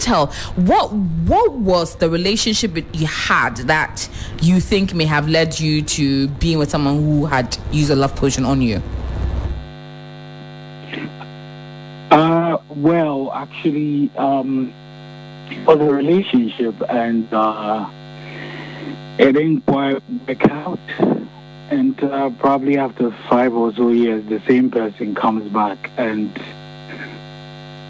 tell what was the relationship that you had that you think may have led you to being with someone who had used a love potion on you? Well, actually, it was a relationship, and it didn't quite work out. And probably after 5 or so years, the same person comes back, and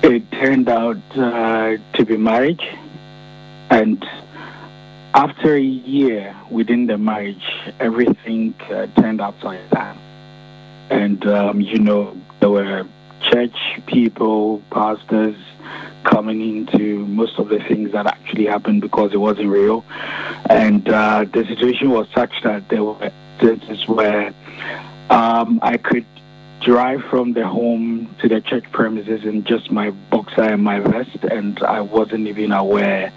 it turned out to be marriage. And after a year within the marriage, everything turned upside down. And, there were church people, pastors coming into most of the things that actually happened because it wasn't real. And the situation was such that there were instances where I could drive from the home to the church premises in just my boxer and my vest, and I wasn't even aware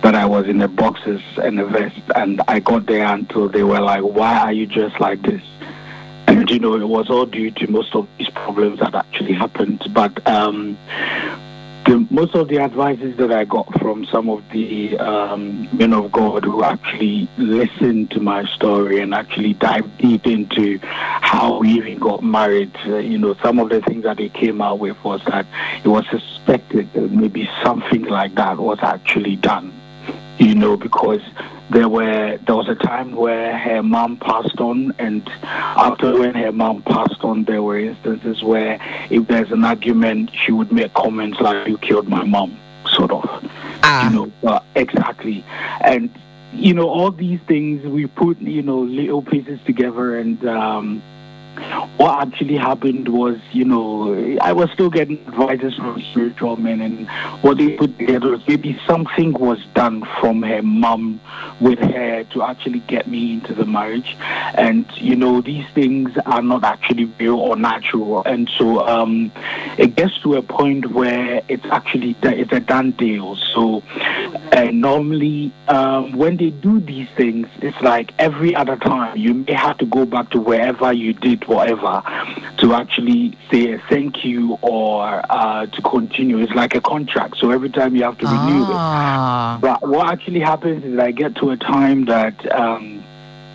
that I was in the boxers and the vest. And I got there until they were like, "Why are you dressed like this?" And it was all due to most of these problems that actually happened. But most of the advices that I got from some of the men of God who actually listened to my story and actually dived deep into how we even got married, some of the things that they came out with was that it was suspected that maybe something like that was actually done, because there was a time where her mom passed on, and after when her mom passed on, there were instances where if there's an argument, she would make comments like, "You killed my mom," sort of. Exactly. And, all these things, we put, little pieces together, and what actually happened was, I was still getting advices from spiritual men, and what they put together was maybe something was done from her mom with her to actually get me into the marriage. And, these things are not actually real or natural. And so it gets to a point where it's a done deal. So normally when they do these things, it's like every other time you may have to go back to wherever you did whatever to actually say a thank you or to continue. It's like a contract, so every time you have to renew it. But what actually happens is I get to a time that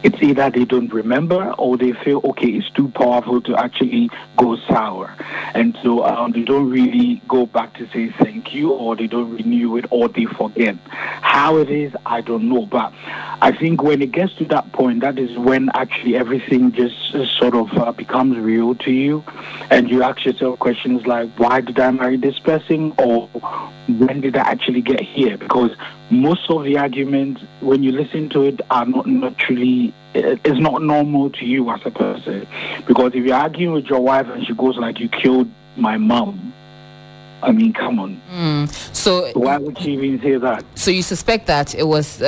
it's either they don't remember or they feel, okay, it's too powerful to actually go sour. And so they don't really go back to say thank you, or they don't renew it, or they forget. How it is, I don't know. But I think when it gets to that point, that is when actually everything just sort of becomes real to you. And you ask yourself questions like, why did I marry this person? Or when did I actually get here? Because most of the arguments, when you listen to it, are not naturally, it's not normal to you as a person. Because if you're arguing with your wife and she goes like, "You killed my mom," I mean, come on. So why would she even say that? So you suspect that it was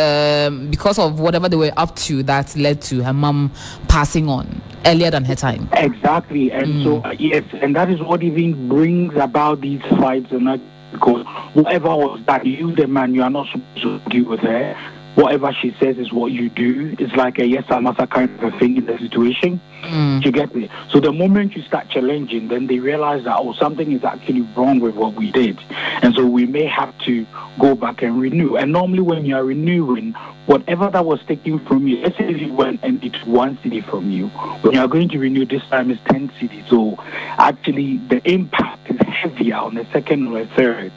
because of whatever they were up to that led to her mom passing on earlier than her time? Exactly. And so, yes, and that is what even brings about these fights, and that, because whatever was that, you, the man, you are not supposed to deal with her. Whatever she says is what you do. It's like a yes or no kind of a thing in the situation. You get it? So the moment you start challenging, then they realize that, something is actually wrong with what we did. And so we may have to go back and renew. And normally when you are renewing, whatever that was taken from you, let's say if you went and did 1 cedi from you, when you are going to renew this time is 10 cedi. So actually the impact is heavier on the second or the third.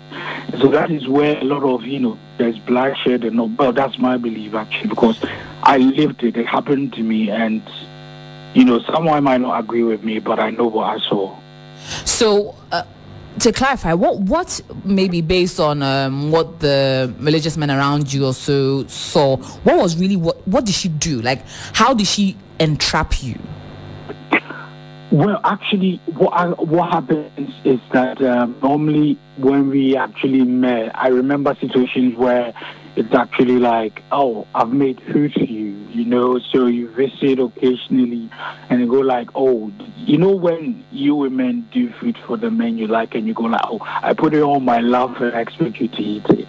So that is where a lot of, there's bloodshed and all. Well, that's my belief actually, because I lived it. It happened to me, and someone might not agree with me, but I know what I saw. So, to clarify, what maybe based on what the religious men around you also saw, what was really what did she do? Like, how did she entrap you? Well, actually, what happens is that normally when we actually met, I remember situations where it's actually like, "Oh, I've made food for you," so you visit occasionally and you go like, oh, when you women do food for the men you like and you go like, oh, I put it on my love and I expect you to eat it.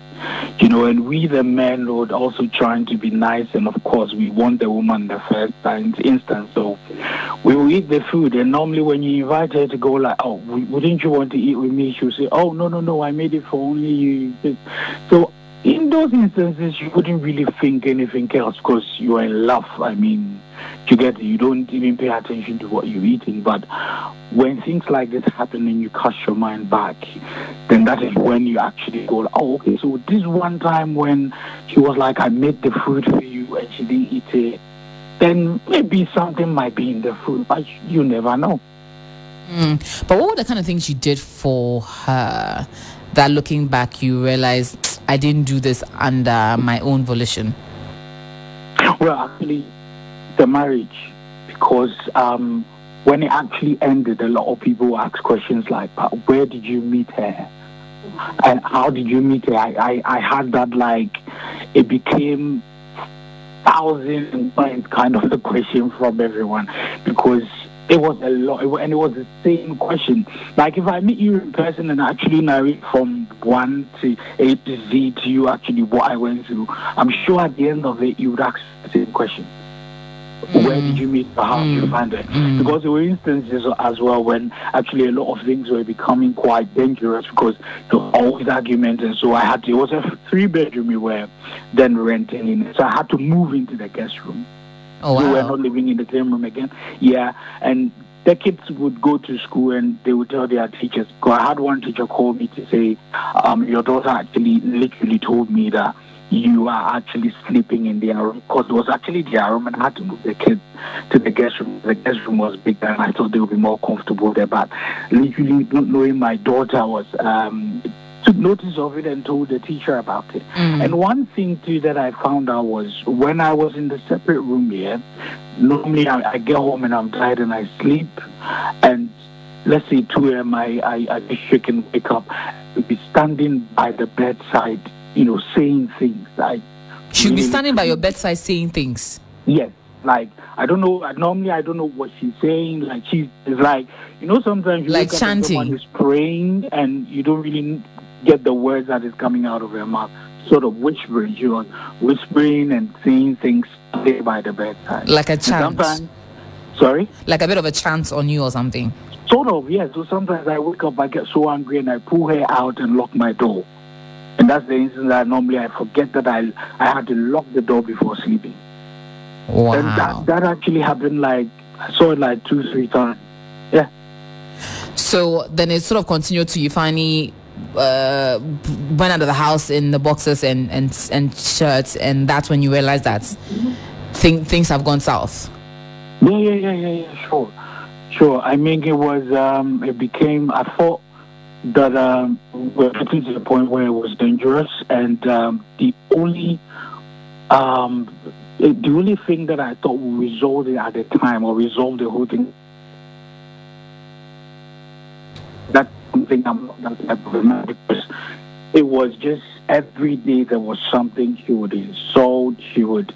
And we the men would also trying to be nice, and of course we want the woman the first instance, so we will eat the food. And normally when you invite her to go like, oh, wouldn't you want to eat with me, she'll say, oh, no, I made it for only you. So in those instances you wouldn't really think anything else because you are in love. I mean, you don't even pay attention to what you're eating. But when things like this happen and you cast your mind back, then that is when you actually go, oh, okay, so this one time when she was like, I made the food for you and she didn't eat it, then maybe something might be in the food, but you never know. But what were the kind of things you did for her that looking back you realized I didn't do this under my own volition? Well, actually, the marriage, because when it actually ended, a lot of people ask questions like, but where did you meet her? And how did you meet her? I had that, like, it became thousand kind of a question from everyone, because it was a lot, and it was the same question. Like, if I meet you in person and actually narrate from 1 to A to Z to you actually what I went through, I'm sure at the end of it you would ask the same question. Where did you meet her? How did you find her? Because there were instances as well when actually a lot of things were becoming quite dangerous because there was always arguments, and so it was a 3-bedroom we were then renting in, so I had to move into the guest room. Oh, wow. So we're not living in the same room again. Yeah, and the kids would go to school and they would tell their teachers. Because I had one teacher call me to say, your daughter actually literally told me that you are actually sleeping in their room, because it was actually their room, and I had to move the kids to the guest room. The guest room was bigger and I thought they would be more comfortable there, but literally not knowing my daughter was took notice of it and told the teacher about it. And one thing too that I found out was when I was in the separate room here, normally I get home and I'm tired and I sleep, and let's say 2 a.m. I just shake and wake up, I'll be standing by the bedside, saying things. She'll be standing by your bedside saying things? Yes. Like, I don't know, normally I don't know what she's saying. Like, she's like, sometimes you like wake chanting. up and someone is praying and you don't really get the words that is coming out of her mouth. Sort of whispering. She was whispering and saying things by the bedside. Like a chant? Sorry? Like a bit of a chant on you or something? Sort of, yeah. So sometimes I wake up, I get so angry and I pull her out and lock my door. And that's the instance that normally I forget that I had to lock the door before sleeping. Wow. And that actually happened, like, I saw it like 2-3 times. Yeah. So then it sort of continued to you finally went out of the house in the boxers and shirts, and that's when you realized that things have gone south. Yeah, sure. I mean, it was, I thought that we're getting to the point where it was dangerous, and the only thing that I thought would resolve it at the time, or resolve the whole thing, that's something I'm not that type of man, because it was just every day there was something. She would insult, she would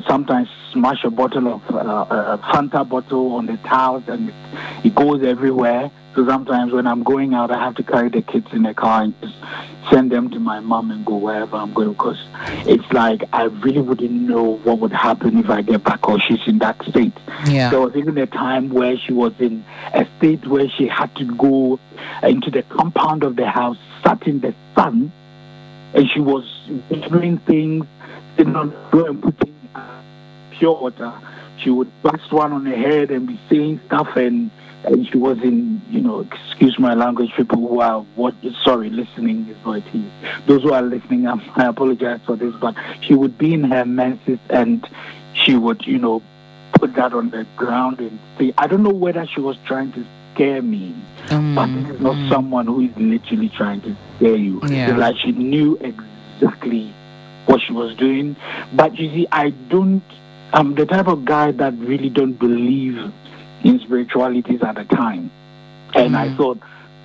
sometimes smash a bottle of Fanta bottle on the tiles, and it goes everywhere. So sometimes when I'm going out, I have to carry the kids in the car and just send them to my mom and go wherever I'm going, because it's like I really wouldn't know what would happen if I get back or she's in that state. Yeah. There was even a time where she was in a state where she had to go into the compound of the house, sat in the sun, and she was whispering things, sitting on the floor and putting pure water. She would bust one on her head and be saying stuff, and she was in, excuse my language, people who are listening is what it is. Those who are listening, I apologize for this, but she would be in her menses and she would, put that on the ground and say, I don't know whether she was trying to scare me, but this is not someone who is literally trying to scare you. Yeah. It's like she knew exactly what she was doing. But you see, I'm the type of guy that really don't believe in spiritualities at the time. And I thought,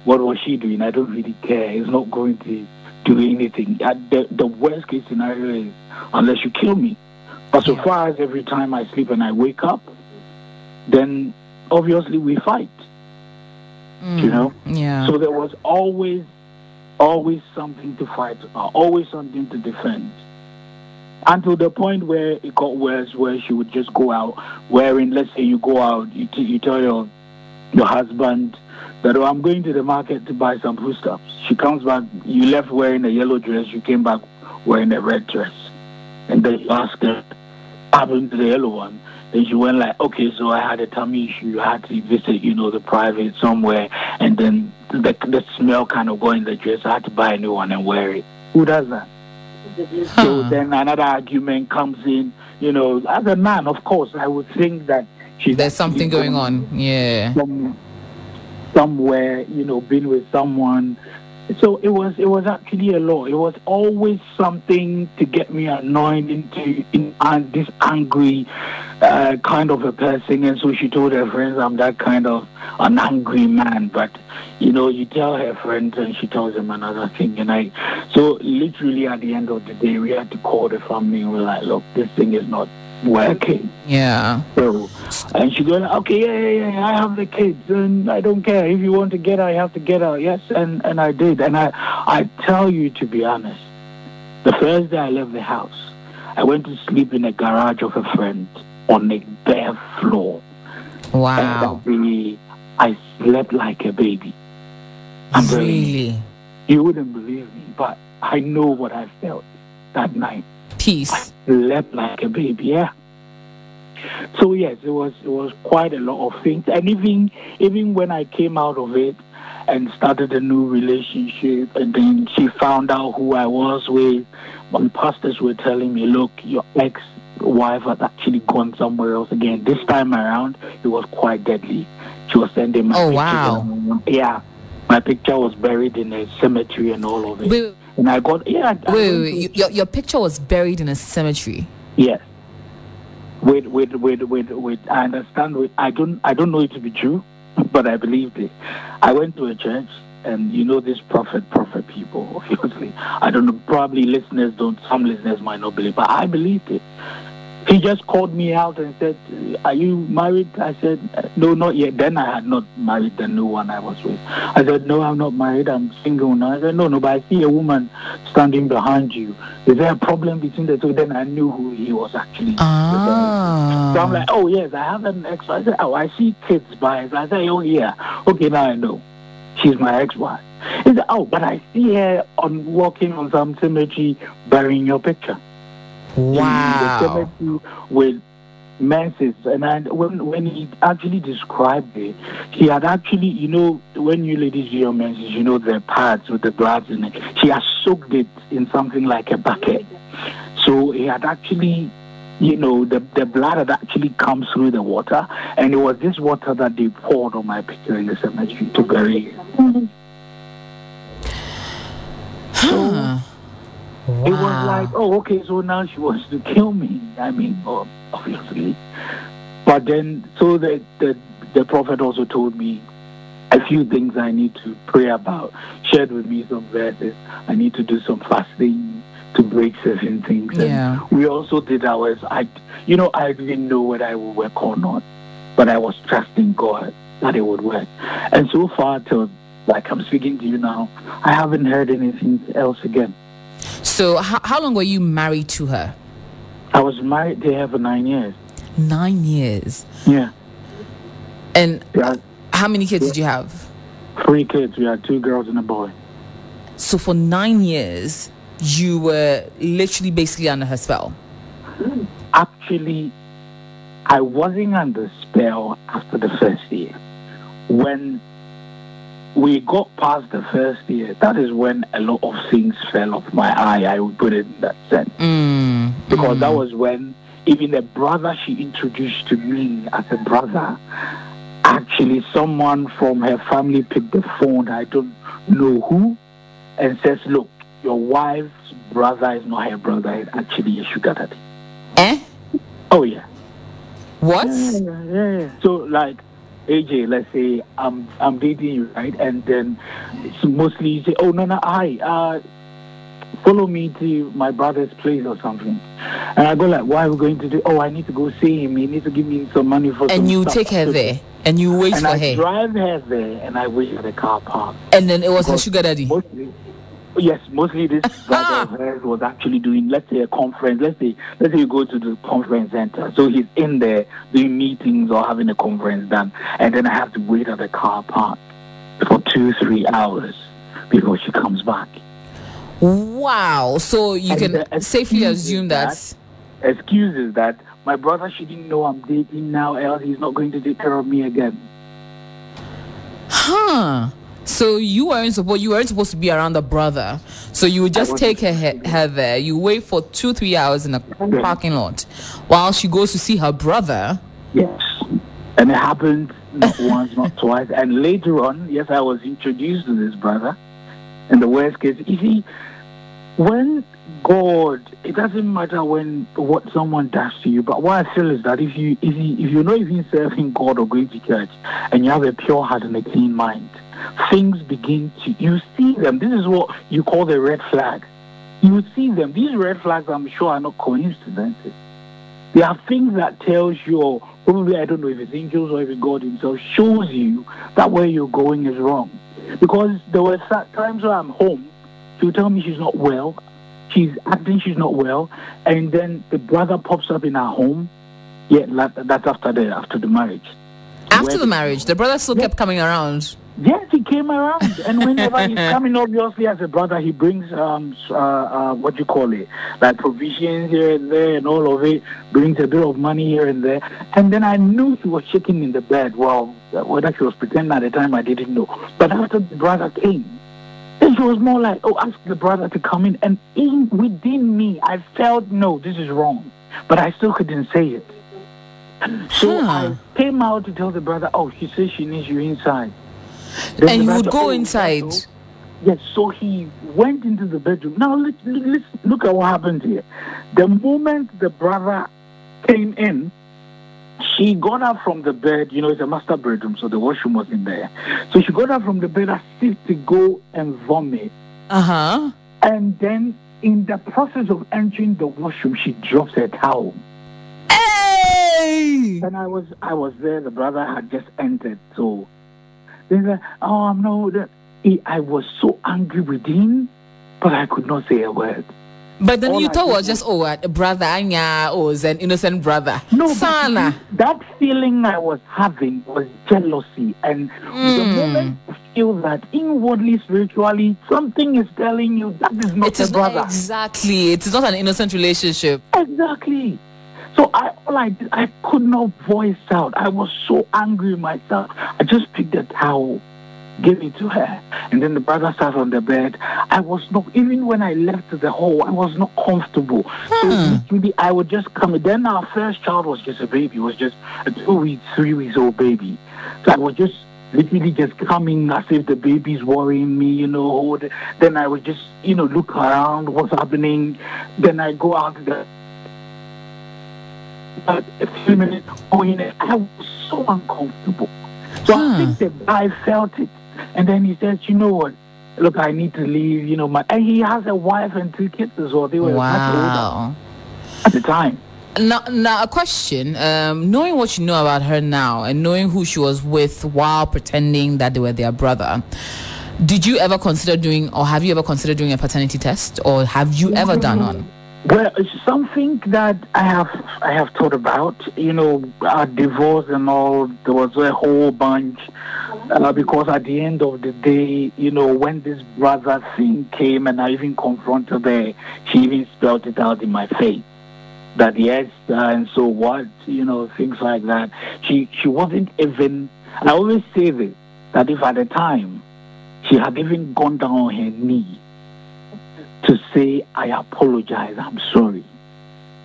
what was she doing? I don't really care. It's not going to do anything. The worst case scenario is unless you kill me. But so far as every time I sleep and I wake up, then obviously we fight. You know? Yeah. So there was always something to fight about, always something to defend. Until the point where it got worse, where she would just go out wearing, let's say you go out, you tell your husband that, oh, I'm going to the market to buy some foodstuffs. She comes back, you left wearing a yellow dress, you came back wearing a red dress. And then you ask her, what happened to the yellow one? Then she went like, okay, so I had a tummy issue, I had to visit, the private somewhere, and then the smell kind of got in the dress, I had to buy a new one and wear it. Who does that? So then another argument comes in, as a man, of course, I would think that there's something going on, yeah. Somewhere, been with someone. So it was actually a lot. It was always something to get me annoyed into this angry kind of a person. And so she told her friends, I'm that kind of an angry man. But, you tell her friends and she tells them another thing. And so literally at the end of the day, we had to call the family and we're like, look, this thing is not working. Yeah. So, and she goes, okay, yeah, I have the kids and I don't care. If you want to get out, you have to get out. Yes, and I did. And I tell you, to be honest, the first day I left the house, I went to sleep in a garage of a friend on a bare floor. Wow. And I slept like a baby. Really? You wouldn't believe me, but I know what I felt that night. Peace. I slept like a baby, yeah. So yes, it was quite a lot of things, and even when I came out of it and started a new relationship, and then she found out who I was with, my pastors were telling me, look, your ex-wife had actually gone somewhere else again. This time around, it was quite deadly. She was sending my pictures. Wow. Yeah, my picture was buried in a cemetery and all of it. Wait. And I got wait. Your picture was buried in a cemetery. Yes. With I understand. I don't know it to be true, but I believed it. I went to a church, and these prophet people. Obviously, I don't know. Probably some listeners might not believe, but I believed it. He just called me out and said, are you married? I said, no, not yet. Then I had not married the new one I was with. I said, no, I'm not married. I'm single now. I said, no, but I see a woman standing behind you. Is there a problem between the two? Then I knew who he was actually. So I'm like, oh, yes, I have an ex. I said, oh, I see kids by her. I said, oh, yeah. Okay, now I know. She's my ex-wife. He said, oh, but I see her walking on some cemetery burying your picture. Wow. With menses, and when he actually described it, he had actually, when you ladies do your menses, the pads with the blood in it, she had soaked it in something like a bucket. So he had actually, the blood had actually come through the water, and it was this water that they poured on my picture in the cemetery to bury it. So, wow. It was like, oh, okay, so now she wants to kill me. I mean, obviously. But then, so the prophet also told me a few things I need to pray about, shared with me some verses. I need to do some fasting to break certain things. Yeah. And we also did ours. I didn't know whether I would work or not, but I was trusting God that it would work. And so far, till like I'm speaking to you now, I haven't heard anything else again. So how long were you married to her? I was married to her for 9 years. 9 years? Yeah. And how many kids did you have? 3 kids. We had 2 girls and a boy. So for 9 years, you were literally basically under her spell? Actually, I wasn't under spell after the first year. When we got past the first year, that is when a lot of things fell off my eye, I would put it in that sense. Because that was when even the brother she introduced to me as a brother, actually someone from her family picked the phone, I don't know who, and says, look, your wife's brother is not her brother, it's actually a sugar daddy. Eh? Oh, yeah. What? Yeah. So, like, AJ, let's say I'm dating you, right? And then it's mostly you say, oh, no, hi. follow me to my brother's place or something. And I go like, what are we going to do? Oh, I need to go see him. He needs to give me some money for some And you stuff. take her there, and you wait and for I her. drive her there, and I wait at the car park. And then it was her Because sugar daddy. Mostly this brother of hers was actually doing, let's say, a conference. Let's say you go to the conference center. So he's in there doing meetings or having a conference done. And then I have to wait at the car park for 2-3 hours before she comes back. Wow. So you And can safely assume that. Excuse is that my brother shouldn't know I'm dating now, else he's not going to take care of me again. Huh. So you weren't supposed to be around the brother. So you would just take her there. You wait for 2-3 hours in a parking lot while she goes to see her brother. Yes. And it happened not once, not twice. And later on, yes, I was introduced to this brother. In the worst case, you see, when God, it doesn't matter what someone does to you, but what I feel is that if you're not even serving God or going to church and you have a pure heart and a clean mind, things begin to, you see them. This is what you call the red flag. You see them. These red flags, I'm sure, are not coincidences. There are things that tells you, or probably, I don't know if it's angels or if God himself shows you that where you're going is wrong. Because there were times where I'm home, she'll tell me she's not well. She's acting she's not well. And then the brother pops up in our home. Yeah, that's after the marriage. After the marriage, the brother still kept coming around. Yes, he came around, and whenever he's coming, obviously as a brother, he brings what you call it, like provisions here and there, and all of it. Brings a bit of money here and there, and then I knew she was shaking in the bed. Well, whether she was pretending at the time, I didn't know. But after the brother came, then she was more like, "Oh, ask the brother to come in." And within me, I felt no, this is wrong, but I still couldn't say it. So I came out to tell the brother, "Oh, she says she needs you inside." Then and you would go inside. Yes, so he went into the bedroom. Now, let's look at what happened here. The moment the brother came in, she got up from the bed. You know, it's a master bedroom, so the washroom was in there. So she got up from the bed as if to go and vomit. And then, in the process of entering the washroom, she drops her towel. Hey! And I was there. The brother had just entered, so... I was so angry with him, but I could not say a word. But then you thought it was just, a brother, it's an innocent brother. No, that feeling I was having was jealousy. And the moment you feel that inwardly, spiritually, something is telling you that is not a brother. Exactly. It is not an innocent relationship. Exactly. So I could not voice out. I was so angry with myself. I just picked the towel, gave it to her, and then the brother sat on the bed. I was not, even when I left the hall, I was not comfortable. So literally, I would just come. Then our first child was just a baby. It was just a 3 weeks old baby. So I was just literally just coming as if the baby's worrying me, you know. Then I would just, look around, what's happening. Then I go out there. A few minutes going in, I was so uncomfortable. So I think the guy felt it. And then he says, you know what? Look, I need to leave, and he has a wife and 2 kids as well. They were much older at the time. Now a question, knowing what you know about her now and knowing who she was with while pretending that they were their brother, did you ever consider doing, or have you ever considered doing a paternity test, or have you ever done one? Well, it's something that I have thought about. Our divorce and all, there was a whole bunch. Because at the end of the day, when this brother thing came and I even confronted her, she even spelled it out in my face. That yes, and so what, things like that. She wasn't even, I always say this, that if at the time she had even gone down on her knee to say, I apologize, I'm sorry,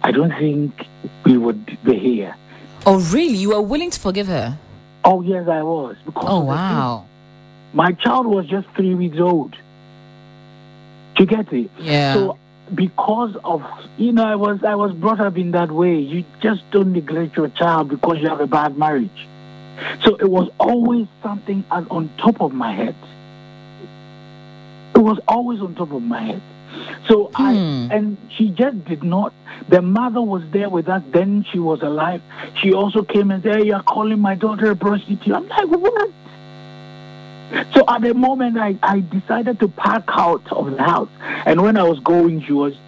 I don't think we would be here. Oh, really? You were willing to forgive her? Oh, yes, I was. Oh, wow. My child was just 3 weeks old. Do you get it? Yeah. So, because of, I was brought up in that way. You just don't neglect your child because you have a bad marriage. So, it was always something on top of my head. It was always on top of my head. So and she just did not. The mother was there with us. Then she was alive. She also came and said, "Hey, you're calling my daughter a prostitute." I'm like, what? So at the moment, I decided to park out of the house. And when I was going,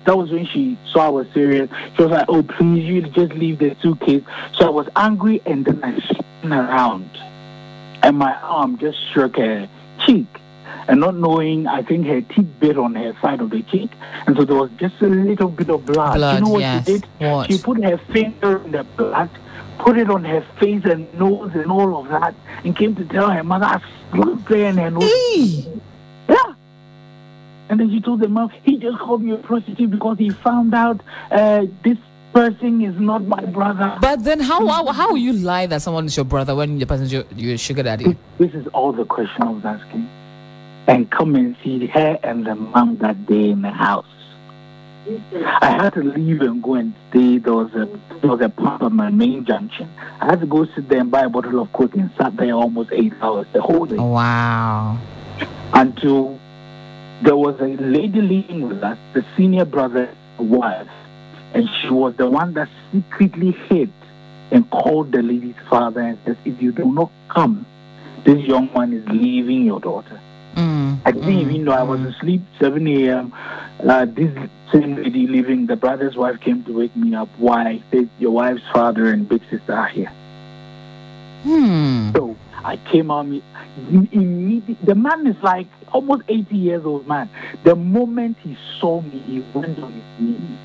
that was when she saw I was serious. She was like, "Oh, please, you just leave the suitcase." So I was angry, and then I spun around. And my arm just struck her cheek. And not knowing, I think her teeth bit on her side of the cheek. And so there was just a little bit of blood. You know what she did? What? She put her finger in the blood, put it on her face and nose and all of that, and came to tell her mother, "I slapped her in her nose." Yeah. And then she told the mom, "He just called me a prostitute because he found out this person is not my brother." But then how will you lie that someone is your brother when the person is your sugar daddy? This is all the question I was asking. And come and see her and the mom that day in the house. I had to leave and go and stay. There was a pub at my main junction. I had to go sit there and buy a bottle of Coke and sat there almost 8 hours, the whole day. Wow. Until there was a lady living with us, the senior brother's wife. And she was the one that secretly hid and called the lady's father and said, "If you do not come, this young man is leaving your daughter." I didn't even know. I was asleep, 7 a.m. This same lady leaving, the brother's wife came to wake me up. "Why? Said your wife's father and big sister are here." So I came out immediately. The man is like almost 80 years old man. The moment he saw me, he went on his knees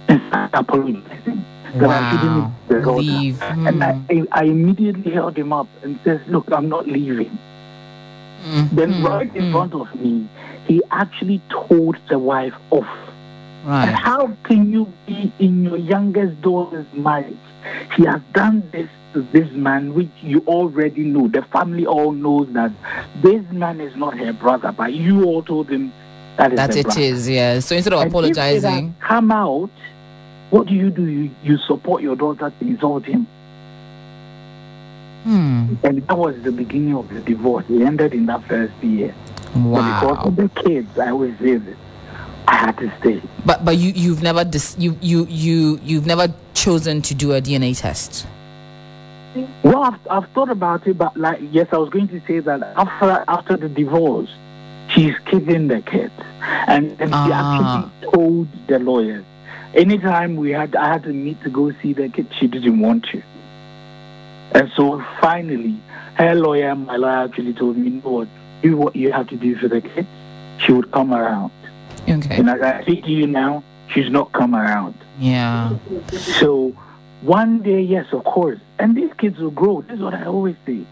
and started apologizing. Wow. Leave. And I immediately held him up and says, "Look, I'm not leaving." Then right in front of me, he actually told the wife off. Right. And how can you be in your youngest daughter's marriage? He has done this to this man, which you already know. The family all knows that this man is not her brother, but you all told him that is That her it brother. is, yeah. So instead of And apologizing, if it had come out, what do? You support your daughter to insult him. And that was the beginning of the divorce. It ended in that first year. Wow. But because of the kids, I always say this, I had to stay. But you've never you've never chosen to do a DNA test. Well, I've thought about it, but yes, I was going to say that after the divorce, she's keeping the kids, and she actually told the lawyers. Anytime I had to meet to go see the kids, she didn't want to. And so finally, her lawyer, my lawyer, actually told me, "You know what? Do what you have to do for the kids." She would come around. Okay. And as I say to you now, she's not come around. Yeah. So one day, yes, of course. And these kids will grow. This is what I always say.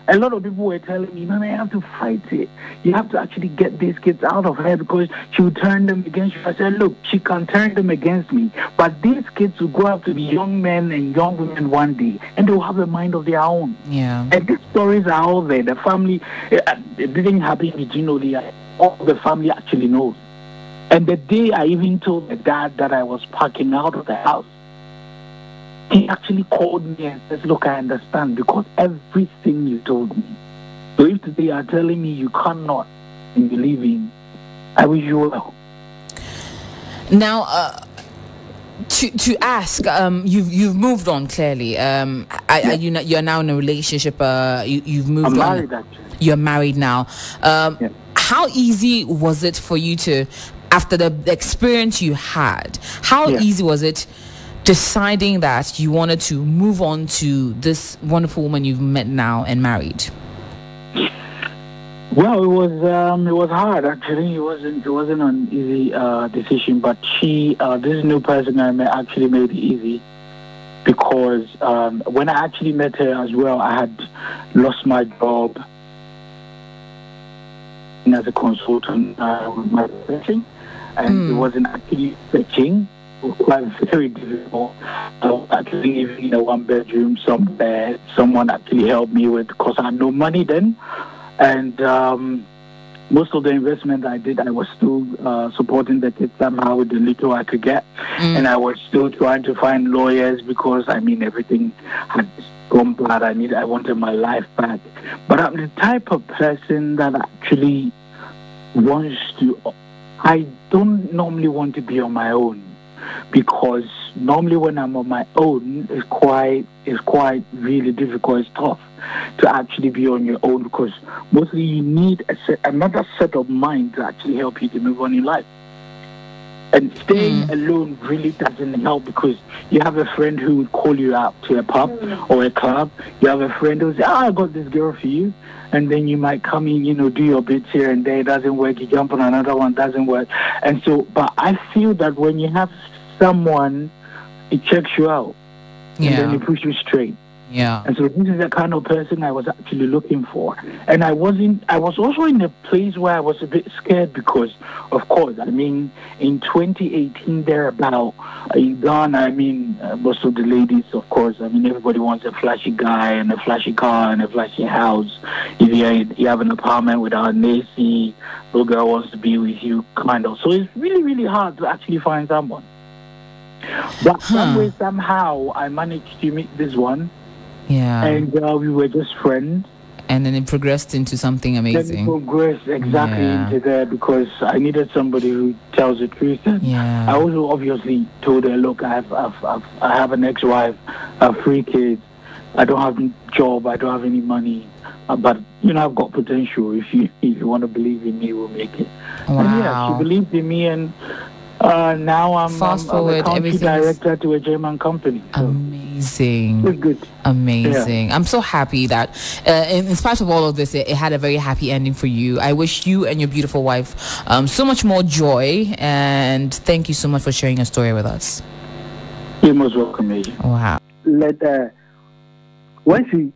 A lot of people were telling me, "Man, I have to fight it. You have to actually get these kids out of her because she will turn them against you." I said, "Look, she can turn them against me. But these kids will grow up to be young men and young women one day. And they will have a mind of their own." Yeah. And these stories are all there. The family, it didn't happen between only all the family actually knows. And the day I even told the dad that I was packing out of the house, he actually called me and says, "Look, I understand because everything you told me. So if today you are telling me you cannot and you're leaving, I wish you well." Now, to ask, you've moved on clearly. You're now in a relationship. You've moved I'm on. married, actually. You're married now. Yeah. How easy was it for you to, after the experience you had, how easy was it deciding that you wanted to move on to this wonderful woman you've met now and married? Well, it was hard actually. It wasn't an easy decision, but this new person I met actually made it easy because when I actually met her as well, I had lost my job as a consultant with my profession, and it wasn't actually fetching. It was quite very difficult. I was actually living in a one-bedroom somewhere. Someone actually helped me with because I had no money then, and most of the investment I did, I was still supporting the kids somehow with the little I could get, and I was still trying to find lawyers because everything had gone bad. I wanted my life back, but I'm the type of person that actually wants to I don't normally want to be on my own, because normally when I'm on my own, it's quite really difficult. It's tough to actually be on your own, because mostly you need another set of mind to actually help you to move on in life. And staying alone really doesn't help, because you have a friend who would call you out to a pub or a club. You have a friend who says, I got this girl for you. And then you might come in, do your bits here and there. It doesn't work. You jump on another one, doesn't work. And so, but I feel that when you have someone, it checks you out. Yeah. And then it pushes you straight. Yeah. And so this is the kind of person I was actually looking for. And I was also in a place where I was a bit scared, because, of course, in 2018 thereabout, in Ghana, most of the ladies, of course, everybody wants a flashy guy and a flashy car and a flashy house. If you have an apartment without an AC, no girl wants to be with you, kind of. So it's really, really hard to actually find someone. But some way, somehow, I managed to meet this one. Yeah. And we were just friends. And then it progressed into something amazing. Then it progressed exactly into there, because I needed somebody who tells the truth. And I also obviously told her, look, I have an ex-wife, I have 3 kids, I don't have a job, I don't have any money, but I've got potential. If you want to believe in me, we'll make it. Wow. And yeah, she believed in me, and now I'm a country director to a German company. So. Amazing. It's good. Amazing. Yeah. I'm so happy that in spite of all of this, it had a very happy ending for you. I wish you and your beautiful wife so much more joy, and thank you so much for sharing your story with us. You're most welcome, Major. Wow. When she